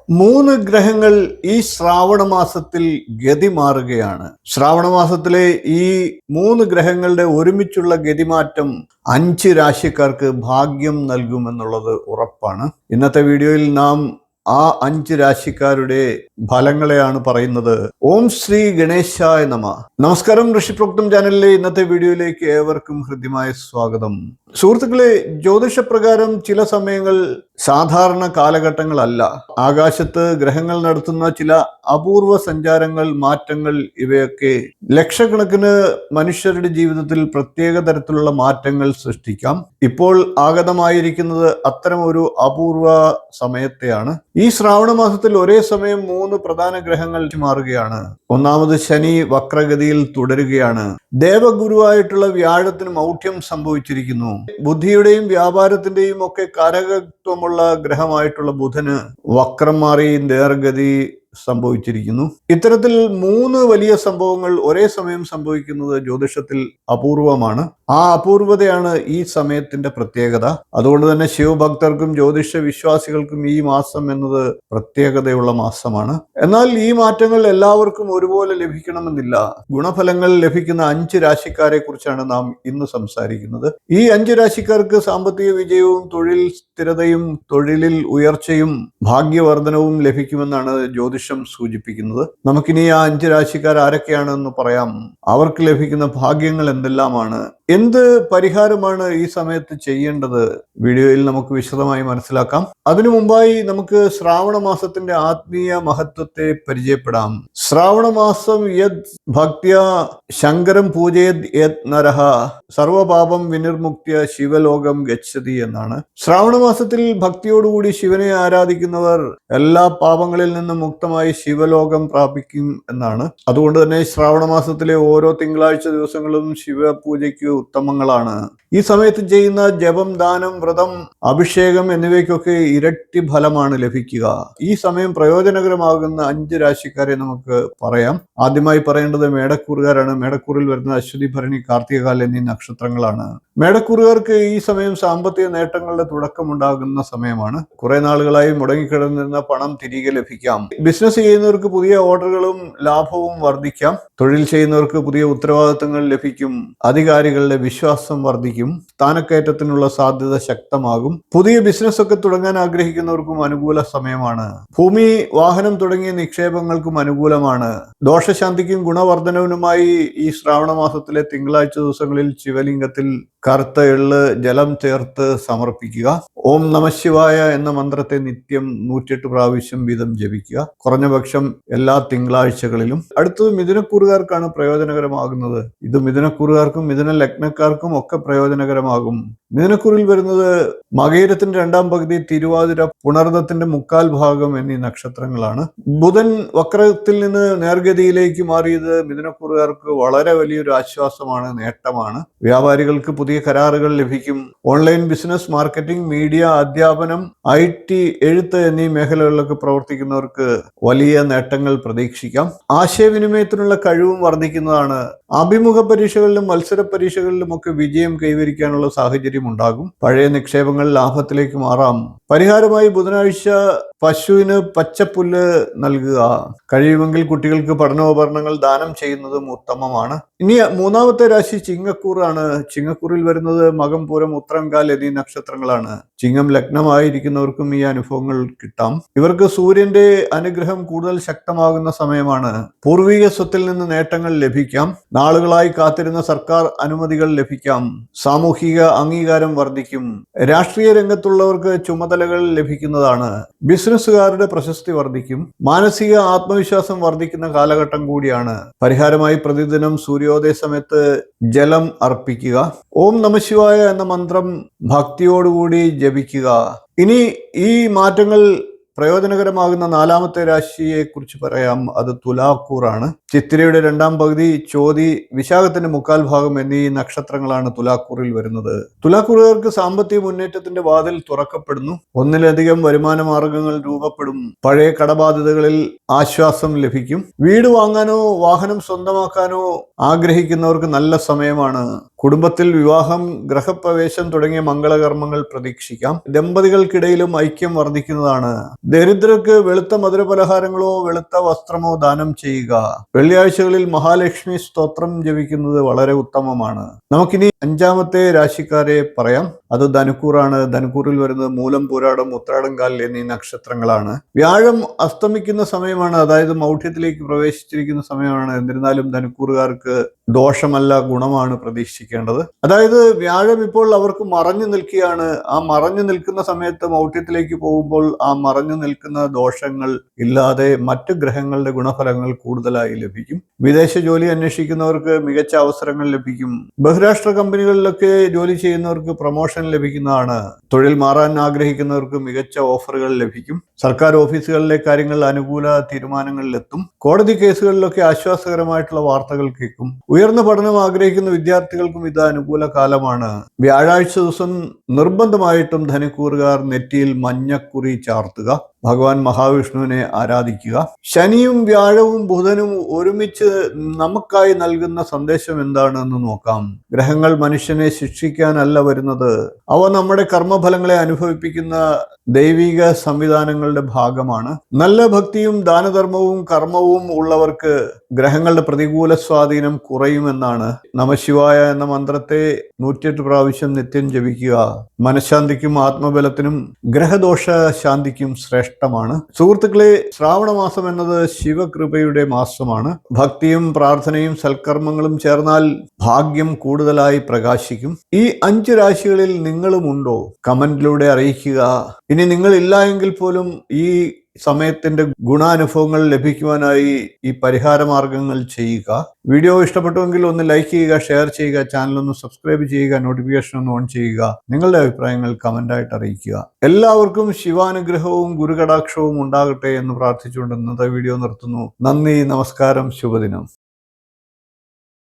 മൂന്ന് ഗ്രഹങ്ങൾ ഈ ശ്രാവണ മാസത്തിൽ ഗതി മാറുകയാണ്. ശ്രാവണ മാസത്തിലെ ഈ മൂന്ന് ഗ്രഹങ്ങളുടെ ഒരുമിച്ചുള്ള ഗതിമാറ്റം 5 രാശിക്കാർക്ക് ഭാഗ്യം നൽകുമെന്നുള്ളത് ഉറപ്പാണ്. ഇന്നത്തെ വീഡിയോയിൽ നാം ആ 5 രാശിക്കാരുടെ ഫലങ്ങളെയാണ് പറയുന്നത്. ഓം ശ്രീ ഗണേശായ നമഃ. നമസ്കാരം. ഋഷിപ്രോക്തം ചാനലിലെ ഇന്നത്തെ വീഡിയോയിലേക്ക് ഏവർക്കും ഹൃദ്യമായ സ്വാഗതം. സുഹൃത്തുക്കളെ, ജ്യോതിഷപ്രകാരം ചില സമയങ്ങൾ സാധാരണ കാലഘട്ടങ്ങളല്ല. ആകാശത്ത് ഗ്രഹങ്ങൾ നടത്തുന്ന ചില അപൂർവ സഞ്ചാരങ്ങൾ, മാറ്റങ്ങൾ, ഇവയൊക്കെ ലക്ഷക്കണക്കിന് മനുഷ്യരുടെ ജീവിതത്തിൽ പ്രത്യേക തരത്തിലുള്ള മാറ്റങ്ങൾ സൃഷ്ടിക്കാം. ഇപ്പോൾ ആഗതമായിരിക്കുന്നത് അത്തരം ഒരു അപൂർവ സമയത്തെയാണ്. ഈ ശ്രാവണ മാസത്തിൽ ഒരേ സമയം 3 പ്രധാന ഗ്രഹങ്ങൾ മാറുകയാണ്. ഒന്നാമത് ശനി വക്രഗതിയിൽ തുടരുകയാണ്. ദേവഗുരുവായിട്ടുള്ള വ്യാഴത്തിന് മൗഢ്യം സംഭവിച്ചിരിക്കുന്നു. ബുദ്ധിയുടെയും വ്യാപാരത്തിന്റെയും ഒക്കെ കാരകത്വമുള്ള ഗ്രഹമായിട്ടുള്ള ബുധന് വക്രം മാറി നേർഗതി സംഭവിച്ചിരിക്കുന്നു. ഇത്തരത്തിൽ 3 വലിയ സംഭവങ്ങൾ ഒരേ സമയം സംഭവിക്കുന്നത് ജ്യോതിഷത്തിൽ അപൂർവമാണ്. ആ അപൂർവതയാണ് ഈ സമയത്തിന്റെ പ്രത്യേകത. അതുകൊണ്ട് തന്നെ ശിവഭക്തർക്കും ജ്യോതിഷ വിശ്വാസികൾക്കും ഈ മാസം എന്നത് പ്രത്യേകതയുള്ള മാസമാണ്. എന്നാൽ ഈ മാറ്റങ്ങൾ എല്ലാവർക്കും ഒരുപോലെ ലഭിക്കണമെന്നില്ല. ഗുണഫലങ്ങൾ ലഭിക്കുന്ന 5 രാശിക്കാരെ കുറിച്ചാണ് നാം ഇന്ന് സംസാരിക്കുന്നത്. ഈ 5 രാശിക്കാർക്ക് സാമ്പത്തിക വിജയവും തൊഴിൽ സ്ഥിരതയും തൊഴിലിൽ ഉയർച്ചയും ഭാഗ്യവർദ്ധനവും ലഭിക്കുമെന്നാണ് ജ്യോതിഷം സൂചിപ്പിക്കുന്നത്. നമുക്കിനി ആ 5 രാശിക്കാർ ആരൊക്കെയാണെന്ന് പറയാം. അവർക്ക് ലഭിക്കുന്ന ഭാഗ്യങ്ങൾ എന്തെല്ലാമാണ്, എന്ത് പരിഹാരമാണ് ഈ സമയത്ത് ചെയ്യേണ്ടത്, വീഡിയോയിൽ നമുക്ക് വിശദമായി മനസ്സിലാക്കാം. അതിനു മുമ്പായി നമുക്ക് ശ്രാവണ മാസത്തിന്റെ ആത്മീയ മഹത്വത്തെ പരിചയപ്പെടാം. ശ്രാവണ മാസം യത് ഭക്ത്യ ശങ്കരം പൂജയത് യത് നരഹ സർവപാപം വിനിർമുക്ത്യ ശിവലോകം ഗച്ഛതി എന്നാണ്. ശ്രാവണ മാസത്തിൽ ഭക്തിയോടുകൂടി ശിവനെ ആരാധിക്കുന്നവർ എല്ലാ പാപങ്ങളിൽ നിന്നും മുക്തമായി ശിവലോകം പ്രാപിക്കും എന്നാണ്. അതുകൊണ്ട് തന്നെ ശ്രാവണ മാസത്തിലെ ഓരോ തിങ്കളാഴ്ച ദിവസങ്ങളും ശിവപൂജയ്ക്ക് ഉത്തമങ്ങളാണ്. ഈ സമയത്ത് ചെയ്യുന്ന ജപം, ദാനം, വ്രതം, അഭിഷേകം എന്നിവയ്ക്കൊക്കെ ഇരട്ടി ഫലമാണ് ലഭിക്കുക. ഈ സമയം പ്രയോജനകരമാകുന്ന 5 രാശിക്കാരെ നമുക്ക് പറയാം. ആദ്യമായി പറയേണ്ടത് മേടക്കൂറുകാരാണ്. മേടക്കൂറിൽ വരുന്ന അശ്വതി, ഭരണി, കാർത്തികകാൽ എന്നീ നക്ഷത്രങ്ങളാണ്. മേടക്കൂറുകാർക്ക് ഈ സമയം സാമ്പത്തിക നേട്ടങ്ങളുടെ തുടക്കമുണ്ടാകുന്ന സമയമാണ്. കുറെ നാളുകളായി മുടങ്ങിക്കിടന്നിരുന്ന പണം തിരികെ ലഭിക്കാം. ബിസിനസ് ചെയ്യുന്നവർക്ക് പുതിയ ഓർഡറുകളും ലാഭവും വർദ്ധിക്കാം. തൊഴിൽ ചെയ്യുന്നവർക്ക് പുതിയ ഉത്തരവാദിത്തങ്ങൾ ലഭിക്കും. അധികാരികളുടെ വിശ്വാസം വർദ്ധിക്കും. സ്ഥാനക്കയറ്റത്തിനുള്ള സാധ്യത ശക്തമാകും. പുതിയ ബിസിനസ് ഒക്കെ തുടങ്ങാൻ ആഗ്രഹിക്കുന്നവർക്കും അനുകൂല സമയമാണ്. ഭൂമി, വാഹനം തുടങ്ങിയ നിക്ഷേപങ്ങൾക്കും അനുകൂലമാണ്. ദോഷശാന്തിക്കും ഗുണവർദ്ധനവിനുമായി ഈ ശ്രാവണ മാസത്തിലെ തിങ്കളാഴ്ച ദിവസങ്ങളിൽ ശിവലിംഗത്തിൽ കറുത്ത എള്ള് ജലം ചേർത്ത് സമർപ്പിക്കുക. ഓം നമഃശിവായ എന്ന മന്ത്രത്തെ നിത്യം 108 പ്രാവശ്യം വീതം ജപിക്കുക, കുറഞ്ഞപക്ഷം എല്ലാ തിങ്കളാഴ്ചകളിലും. അടുത്തത് മിഥുനക്കൂറുകാർക്കാണ് പ്രയോജനകരമാകുന്നത്. ഇത് മിഥുനക്കൂറുകാർക്കും മിഥുന ലഗ്നക്കാർക്കും ഒക്കെ പ്രയോജനകരമാകും. മിഥുനക്കൂറിൽ വരുന്നത് മകയിരത്തിന്റെ 2ാം പകുതി, തിരുവാതിര, പുണർദത്തിന്റെ 1/4 ഭാഗം എന്നീ നക്ഷത്രങ്ങളാണ്. ബുധൻ വക്രത്തിൽ നിന്ന് നേർഗതിയിലേക്ക് മാറിയത് മിഥുനക്കൂറുകാർക്ക് വളരെ വലിയൊരു ആശ്വാസമാണ്, നേട്ടമാണ്. വ്യാപാരികൾക്ക് പുതിയ കരാറുകൾ ലഭിക്കും. ഓൺലൈൻ ബിസിനസ്, മാർക്കറ്റിംഗ്, മീഡിയ, അധ്യാപനം, IT, എഴുത്ത് എന്നീ മേഖലകളിലൊക്കെ പ്രവർത്തിക്കുന്നവർക്ക് വലിയ നേട്ടങ്ങൾ പ്രതീക്ഷിക്കാം. ആശയവിനിമയത്തിനുള്ള കഴിവും വർദ്ധിക്കുന്നതാണ്. അഭിമുഖ പരീക്ഷകളിലും മത്സര പരീക്ഷകളിലും ഒക്കെ വിജയം കൈവരിക്കാനുള്ള സാഹചര്യം ഉണ്ടാകും. പഴയ നിക്ഷേപങ്ങൾ ലാഭത്തിലേക്ക് മാറാം. പരിഹാരമായി ബുധനാഴ്ച പശുവിന് പച്ചപ്പുല്ല് നൽകുക. കഴിയുമെങ്കിൽ കുട്ടികൾക്ക് പഠനോപകരണങ്ങൾ ദാനം ചെയ്യുന്നതും ഉത്തമമാണ്. ഇനി 3ാമത്തെ രാശി ചിങ്ങക്കൂറാണ്. ചിങ്ങക്കൂറിൽ വരുന്നത് മകം, പൂരം, ഉത്രം, കാൽ എന്നീ നക്ഷത്രങ്ങളാണ്. ചിങ്ങം ലഗ്നമായിരിക്കുന്നവർക്കും ഈ അനുഭവങ്ങൾ കിട്ടാം. ഇവർക്ക് സൂര്യന്റെ അനുഗ്രഹം കൂടുതൽ ശക്തമാകുന്ന സമയമാണ്. പൂർവിക സ്വത്തിൽ നിന്ന് നേട്ടങ്ങൾ ലഭിക്കാം. നാളുകളായി കാത്തിരുന്ന സർക്കാർ അനുമതികൾ ലഭിക്കാം. സാമൂഹിക അംഗീകാരം വർദ്ധിക്കും. രാഷ്ട്രീയ രംഗത്തുള്ളവർക്ക് ചുമതലകൾ ലഭിക്കുന്നതാണ്. ബിസിനസ്സുകാരുടെ പ്രശസ്തി വർദ്ധിക്കും. മാനസിക ആത്മവിശ്വാസം വർദ്ധിക്കുന്ന കാലഘട്ടം കൂടിയാണ്. പരിഹാരമായി പ്രതിദിനം സൂര്യോദയ സമയത്ത് ജലം അർപ്പിക്കുക. ഓം നമഃശിവായ എന്ന മന്ത്രം ഭക്തിയോടുകൂടി ജപിക്കുക. ഇനി ഈ മാറ്റങ്ങൾ പ്രയോജനകരമാകുന്ന 4ാമത്തെ രാശിയെ കുറിച്ച് പറയാം. അത് തുലാക്കൂറാണ്. ചിത്തിരയുടെ 2ാം പകുതി, ചോതി, വിശാഖത്തിന്റെ 1/4 ഭാഗം എന്നീ നക്ഷത്രങ്ങളാണ് തുലാക്കൂറിൽ വരുന്നത്. തുലാക്കൂറുകാർക്ക് സാമ്പത്തിക മുന്നേറ്റത്തിന്റെ വാതിൽ തുറക്കപ്പെടുന്നു. ഒന്നിലധികം വരുമാന മാർഗങ്ങൾ രൂപപ്പെടും. പഴയ കടബാധ്യതകളിൽ ആശ്വാസം ലഭിക്കും. വീട് വാങ്ങാനോ വാഹനം സ്വന്തമാക്കാനോ ആഗ്രഹിക്കുന്നവർക്ക് നല്ല സമയമാണ്. കുടുംബത്തിൽ വിവാഹം, ഗ്രഹപ്രവേശം തുടങ്ങിയ മംഗളകർമ്മങ്ങൾ പ്രതീക്ഷിക്കാം. ദമ്പതികൾക്കിടയിലും ഐക്യം വർദ്ധിക്കുന്നതാണ്. ദരിദ്രർക്ക് വെളുത്ത മധുരപലഹാരങ്ങളോ വെളുത്ത വസ്ത്രമോ ദാനം ചെയ്യുക. വെള്ളിയാഴ്ചകളിൽ മഹാലക്ഷ്മി സ്തോത്രം ജപിക്കുന്നത് വളരെ ഉത്തമമാണ്. നമുക്കിനി 5ാമത്തെ രാശിക്കാരെ പറയാം. അത് ധനുക്കൂറാണ്. ധനുക്കൂറിൽ വരുന്നത് മൂലം, പൂരാടം, ഉത്രാടം, കാൽ എന്നീ നക്ഷത്രങ്ങളാണ്. വ്യാഴം അസ്തമിക്കുന്ന സമയമാണ്, അതായത് മൗഢ്യത്തിലേക്ക് പ്രവേശിച്ചിരിക്കുന്ന സമയമാണ്. എന്നിരുന്നാലും ധനുക്കൂറുകാർക്ക് ദോഷമല്ല, ഗുണമാണ് പ്രതീക്ഷിക്കേണ്ടത്. അതായത് വ്യാഴം ഇപ്പോൾ അവർക്ക് മറഞ്ഞു നിൽക്കുകയാണ്. ആ മറഞ്ഞു നിൽക്കുന്ന സമയത്ത് മൗഢ്യത്തിലേക്ക് പോകുമ്പോൾ ആ മറഞ്ഞു നിൽക്കുന്ന ദോഷങ്ങൾ ഇല്ലാതെ മറ്റു ഗ്രഹങ്ങളുടെ ഗുണഫലങ്ങൾ കൂടുതലായി ലഭിക്കും. വിദേശ ജോലി അന്വേഷിക്കുന്നവർക്ക് മികച്ച അവസരങ്ങൾ ലഭിക്കും. ബഹുരാഷ്ട്ര കമ്പനികളിലൊക്കെ ജോലി ചെയ്യുന്നവർക്ക് പ്രൊമോഷൻ ലഭിക്കുന്നതാണ്. തൊഴിൽ മാറാൻ ആഗ്രഹിക്കുന്നവർക്ക് മികച്ച ഓഫറുകൾ ലഭിക്കും. സർക്കാർ ഓഫീസുകളിലെ കാര്യങ്ങൾ അനുകൂല തീരുമാനങ്ങളിലെത്തും. കോടതി കേസുകളിലൊക്കെ ആശ്വാസകരമായിട്ടുള്ള വാർത്തകൾ കേൾക്കും. ഉയർന്ന പഠനം ആഗ്രഹിക്കുന്ന വിദ്യാർത്ഥികൾക്കും ഇത് അനുകൂല കാലമാണ്. വ്യാഴാഴ്ച ദിവസം നിർബന്ധമായിട്ടും ധനുക്കൂറുകാർ നെറ്റിയിൽ മഞ്ഞക്കുറി ചാർത്തുക. ഭഗവാൻ മഹാവിഷ്ണുവിനെ ആരാധിക്കുക. ശനിയും വ്യാഴവും ബുധനും ഒരുമിച്ച് നമുക്കായി നൽകുന്ന സന്ദേശം എന്താണെന്ന് നോക്കാം. ഗ്രഹങ്ങൾ മനുഷ്യനെ ശിക്ഷിക്കാനല്ല വരുന്നത്. അവ നമ്മുടെ കർമ്മഫലങ്ങളെ അനുഭവിപ്പിക്കുന്ന ദൈവിക സംവിധാനങ്ങളുടെ ഭാഗമാണ്. നല്ല ഭക്തിയും ദാനധർമ്മവും കർമ്മവും ഉള്ളവർക്ക് ഗ്രഹങ്ങളുടെ പ്രതികൂല സ്വാധീനം കുറയുമെന്നാണ്. നമശിവായ എന്ന മന്ത്രത്തെ 108 പ്രാവശ്യം നിത്യം ജപിക്കുക. മനഃശാന്തിക്കും ആത്മബലത്തിനും ഗ്രഹദോഷ ശാന്തിക്കും ശ്രേഷ്ഠമാണ്. സുഹൃത്തുക്കളെ, ശ്രാവണ മാസം എന്നത് ശിവകൃപയുടെ മാസമാണ്. ഭക്തിയും പ്രാർത്ഥനയും സൽക്കർമ്മങ്ങളും ചേർന്നാൽ ഭാഗ്യം കൂടുതലായി പ്രകാശിക്കും. ഈ 5 രാശികളിൽ നിങ്ങളുമുണ്ടോ? കമന്റിലൂടെ അറിയിക്കുക. ഇനി നിങ്ങളില്ല എങ്കിൽ പോലും ഈ സമയത്തിന്റെ ഗുണാനുഭവങ്ങൾ ലഭിക്കുവാനായി ഈ പരിഹാര മാർഗങ്ങൾ ചെയ്യുക. വീഡിയോ ഇഷ്ടപ്പെട്ടുവെങ്കിൽ ഒന്ന് ലൈക്ക് ചെയ്യുക, ഷെയർ ചെയ്യുക, ചാനൽ ഒന്ന് സബ്സ്ക്രൈബ് ചെയ്യുക, നോട്ടിഫിക്കേഷൻ ഒന്ന് ഓൺ ചെയ്യുക. നിങ്ങളുടെ അഭിപ്രായങ്ങൾ കമന്റായിട്ട് അറിയിക്കുക. എല്ലാവർക്കും ശിവാനുഗ്രഹവും ഗുരുകടാക്ഷവും ഉണ്ടാകട്ടെ എന്ന് പ്രാർത്ഥിച്ചുകൊണ്ട് ഇന്നത്തെ വീഡിയോ നിർത്തുന്നു. നന്ദി, നമസ്കാരം, ശുഭദിനം.